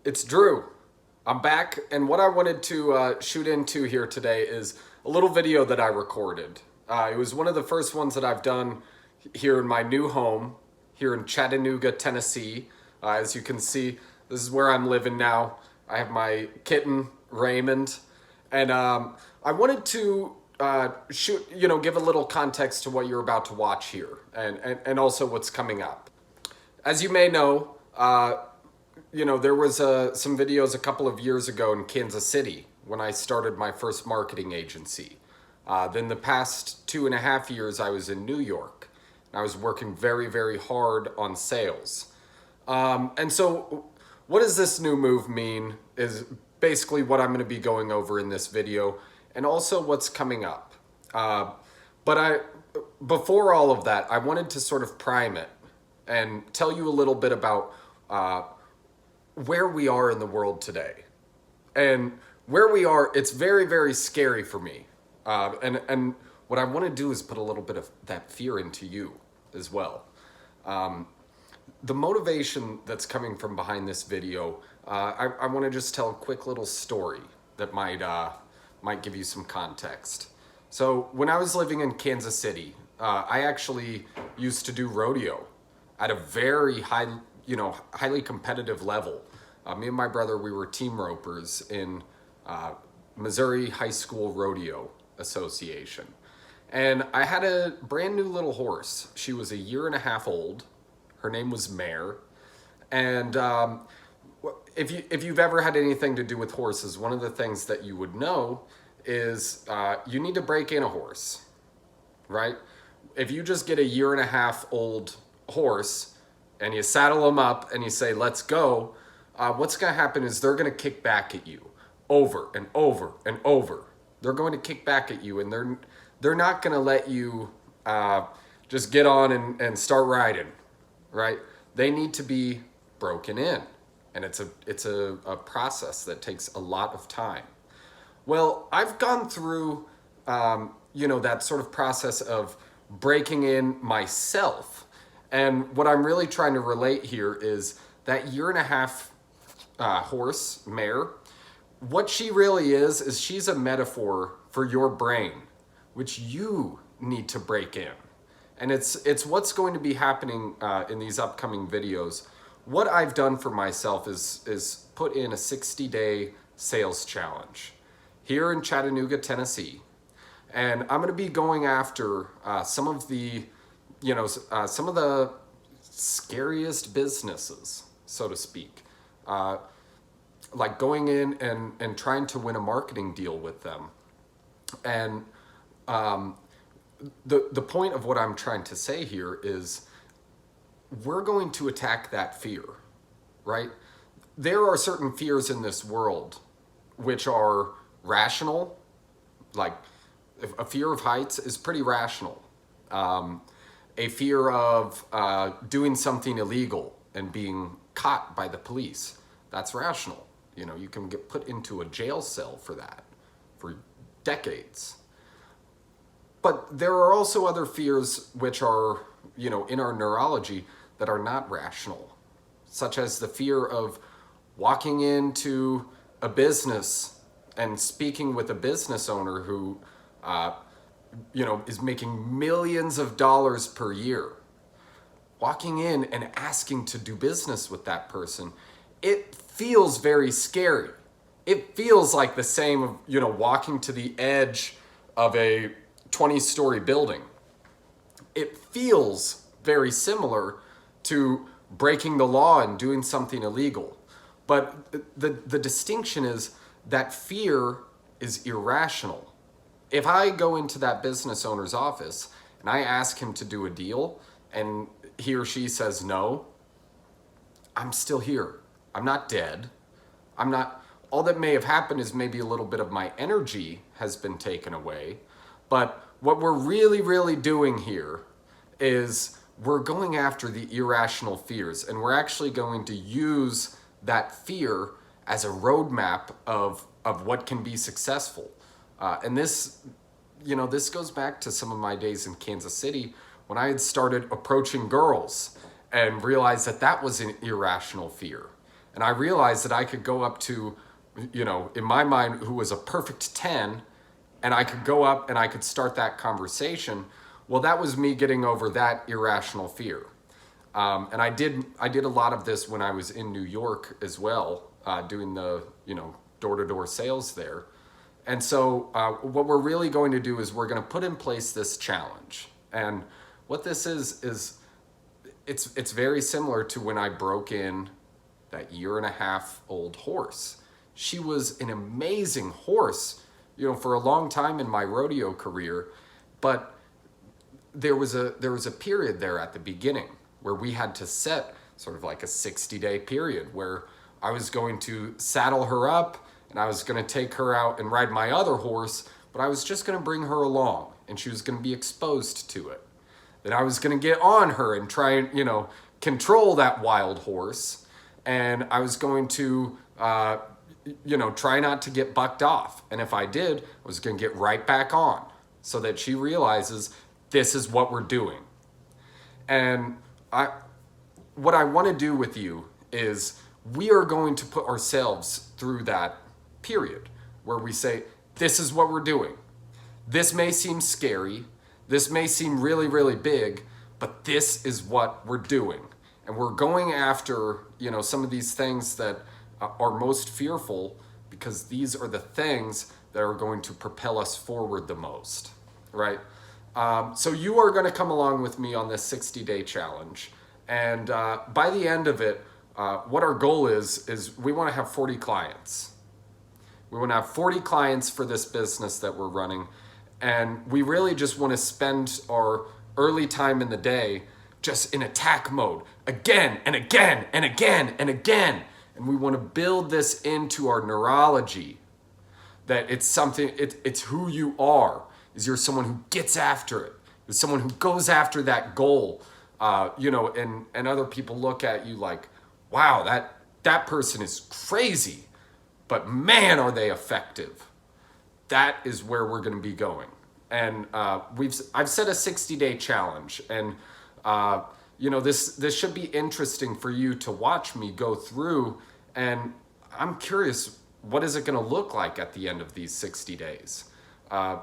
It's Drew. I'm back, and what I wanted to shoot into here today is a little video that I recorded. It was one of the first ones that I've done here in my new home, here in Chattanooga, Tennessee. As you can see, this is where I'm living now. I have my kitten, Raymond, and I wanted to give a little context to what you're about to watch here, and also what's coming up. As you may know, there was some videos a couple of years ago in Kansas City when I started my first marketing agency. Then the past 2.5 years I was in New York. And I was working very, very hard on sales. And so what does this new move mean is basically what I'm going to be going over in this video and also what's coming up. Before all of that, I wanted to sort of prime it and tell you a little bit about where we are in the world today. And where we are, it's very, very scary for me. And what I want to do is put a little bit of that fear into you as well. The motivation that's coming from behind this video, I want to just tell a quick little story that might give you some context. So when I was living in Kansas City, I actually used to do rodeo at a very highly competitive level. Me and my brother, we were team ropers in Missouri High School Rodeo Association. And I had a brand new little horse. She was 1.5 years old. Her name was Mare. And if you've ever had anything to do with horses, one of the things that you would know is you need to break in a horse, right? If you just get 1.5 year old horse and you saddle them up and you say, let's go, what's going to happen is they're going to kick back at you over and over and over. They're going to kick back at you, and they're not going to let you just get on and start riding, right? They need to be broken in, and it's a process that takes a lot of time. Well, I've gone through that sort of process of breaking in myself, and what I'm really trying to relate here is that 1.5 year horse, Mare. What she really is she's a metaphor for your brain, which you need to break in. And it's what's going to be happening in these upcoming videos. What I've done for myself is put in a 60-day sales challenge here in Chattanooga, Tennessee. And I'm going to be going after some of the scariest businesses, so to speak. Like going in and trying to win a marketing deal with them. And the point of what I'm trying to say here is we're going to attack that fear, right? There are certain fears in this world which are rational. Like a fear of heights is pretty rational. A fear of doing something illegal and being caught by the police, that's rational. You can get put into a jail cell for that for decades. But there are also other fears which are, in our neurology that are not rational, such as the fear of walking into a business and speaking with a business owner who, is making millions of dollars per year. Walking in and asking to do business with that person, it feels very scary. It feels like the same of, walking to the edge of a 20-story building. It feels very similar to breaking the law and doing something illegal. But the distinction is that fear is irrational. If I go into that business owner's office and I ask him to do a deal and he or she says no, I'm still here. I'm not dead. All that may have happened is maybe a little bit of my energy has been taken away. But what we're really, really doing here is we're going after the irrational fears, and we're actually going to use that fear as a roadmap of what can be successful. And this goes back to some of my days in Kansas City when I had started approaching girls and realized that was an irrational fear. And I realized that I could go up to, you know, in my mind, who was a perfect 10, and I could go up and I could start that conversation. Well, that was me getting over that irrational fear. And I did a lot of this when I was in New York as well, doing the, you know, door-to-door sales there. And so what we're really going to do is we're going to put in place this challenge. And what this is it's very similar to when I broke in that 1.5-year-old horse. She was an amazing horse, you know, for a long time in my rodeo career, but there was a period there at the beginning where we had to set sort of like a 60-day period where I was going to saddle her up and I was going to take her out and ride my other horse, but I was just going to bring her along and she was going to be exposed to it. That I was going to get on her and try and, you know, control that wild horse, and I was going to, you know, try not to get bucked off. And if I did, I was going to get right back on so that she realizes this is what we're doing. And what I want to do with you is we are going to put ourselves through that period where we say, this is what we're doing. This may seem scary. This may seem really, really big, but this is what we're doing. And we're going after, you know, some of these things that are most fearful, because these are the things that are going to propel us forward the most, right? So you are going to come along with me on this 60-day challenge. And by the end of it, what our goal is we want to have 40 clients. We want to have 40 clients for this business that we're running. And we really just want to spend our early time in the day just in attack mode again and again and again and again. And we want to build this into our neurology, that it's something, it's who you are, is you're someone who gets after it. You're someone who goes after that goal, you know, and other people look at you like, wow, that person is crazy, but man, are they effective. That is where we're going to be going. And I've set a 60-day challenge, and you know, this should be interesting for you to watch me go through. And I'm curious, what is it going to look like at the end of these 60 days?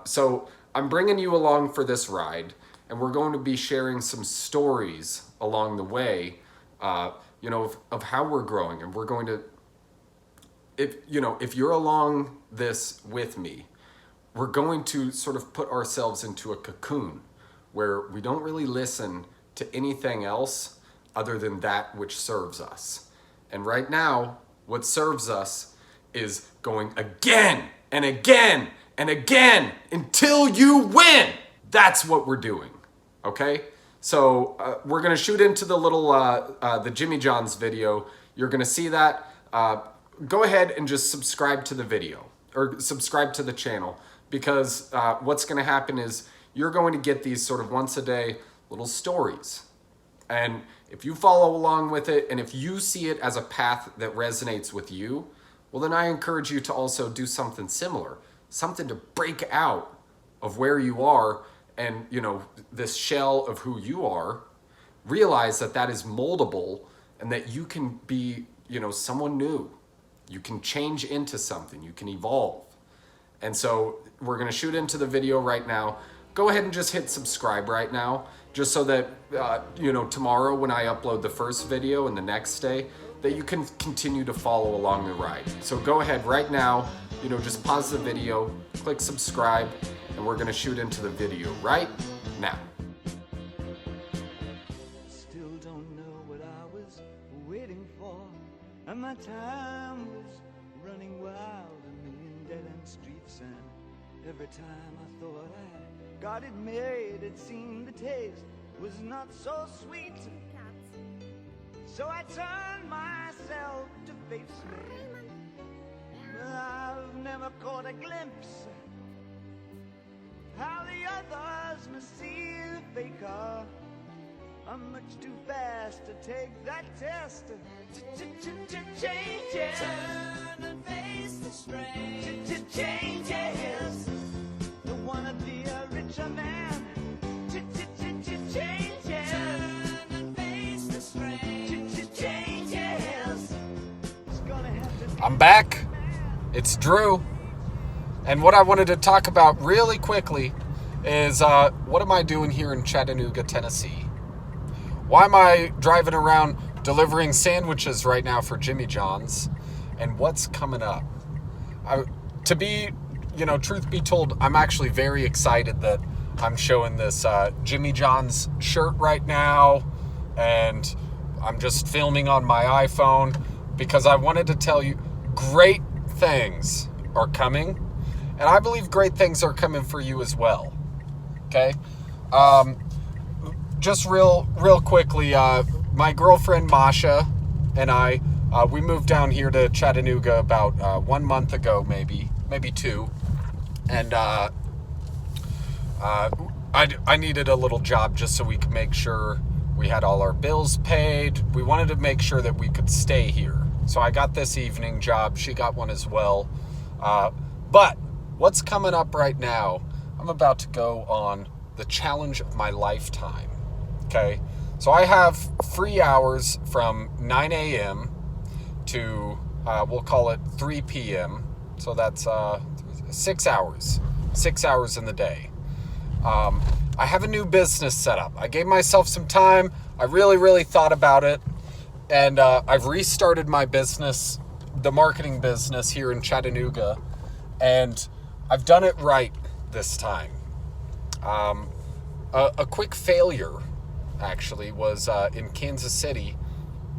So I'm bringing you along for this ride, and we're going to be sharing some stories along the way, you know, of how we're growing. And we're going to, if you're along this with me, we're going to sort of put ourselves into a cocoon where we don't really listen to anything else other than that which serves us. And right now, what serves us is going again and again and again until you win. That's what we're doing, okay? So we're gonna shoot into the little, the Jimmy John's video. You're gonna see that. Go ahead and just subscribe to the video or subscribe to the channel, because what's going to happen is you're going to get these sort of once a day little stories. And if you follow along with it, and if you see it as a path that resonates with you, well, then I encourage you to also do something similar, something to break out of where you are and, you know, this shell of who you are. Realize that that is moldable and that you can be, you know, someone new. You can change into something, you can evolve. And so we're going to shoot into the video right now. Go ahead and just hit subscribe right now, just so that, you know, tomorrow when I upload the first video and the next day, that you can continue to follow along the ride. So go ahead right now, you know, just pause the video, click subscribe, and we're going to shoot into the video right now. Still don't know what I was waiting for, and my time was running wild, a million dead-end streets, and every time I thought I got it made, it seemed the taste was not so sweet. So I turned myself to face it, but I've never caught a glimpse how the others must see the faker. I'm much too fast to take that test. Changes. Turn and face the strain. Changes. Don't wanna be a richer man. Changes. Turn and face the strain. Changes. I'm back. It's Drew. And what I wanted to talk about really quickly is what am I doing here in Chattanooga, Tennessee? Why am I driving around delivering sandwiches right now for Jimmy John's? And what's coming up? Truth be told, I'm actually very excited that I'm showing this Jimmy John's shirt right now. And I'm just filming on my iPhone because I wanted to tell you great things are coming. And I believe great things are coming for you as well. Okay? Just real quickly, my girlfriend Masha and I, we moved down here to Chattanooga about 1 month ago, maybe 2. And I needed a little job just so we could make sure we had all our bills paid. We wanted to make sure that we could stay here. So I got this evening job. She got one as well. But what's coming up right now, I'm about to go on the challenge of my lifetime. Okay? So I have free hours from 9 a.m. to, we'll call it 3 p.m. So that's 6 hours. 6 hours in the day. I have a new business set up. I gave myself some time. I really thought about it. And I've restarted my business, the marketing business here in Chattanooga. And I've done it right this time. A quick failure, actually, was in Kansas City.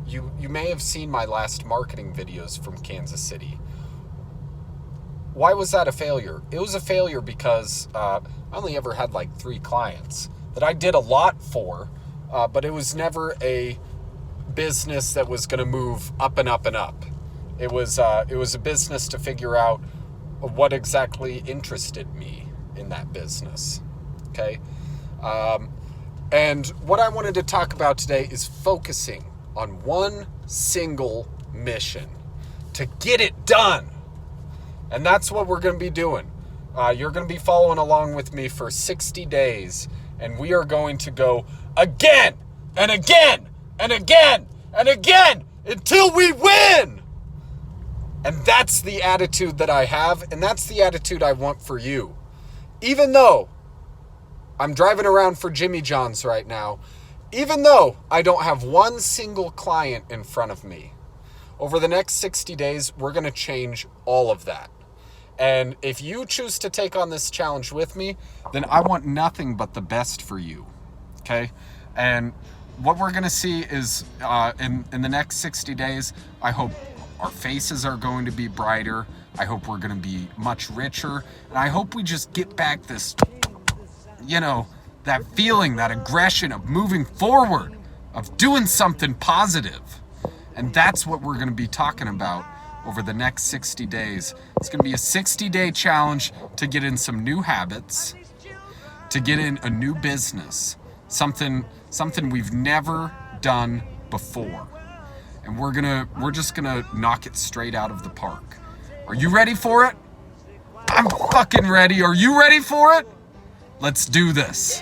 You may have seen my last marketing videos from Kansas City. Why was that a failure? It was a failure because I only ever had like 3 clients that I did a lot for, but it was never a business that was going to move up and up and up. It was a business to figure out what exactly interested me in that business. Okay? And what I wanted to talk about today is focusing on one single mission to get it done. And that's what we're going to be doing. You're going to be following along with me for 60 days. And we are going to go again and again and again and again until we win. And that's the attitude that I have. And that's the attitude I want for you. Even though I'm driving around for Jimmy John's right now, even though I don't have one single client in front of me, over the next 60 days, we're going to change all of that. And if you choose to take on this challenge with me, then I want nothing but the best for you. Okay? And what we're going to see is in the next 60 days, I hope our faces are going to be brighter. I hope we're going to be much richer. And I hope we just get back this, that feeling, that aggression of moving forward, of doing something positive. And that's what we're going to be talking about over the next 60 days. It's going to be a 60-day challenge to get in some new habits, to get in a new business, something we've never done before. And we're just gonna knock it straight out of the park. Are you ready for it? I'm fucking ready. Are you ready for it? Let's do this.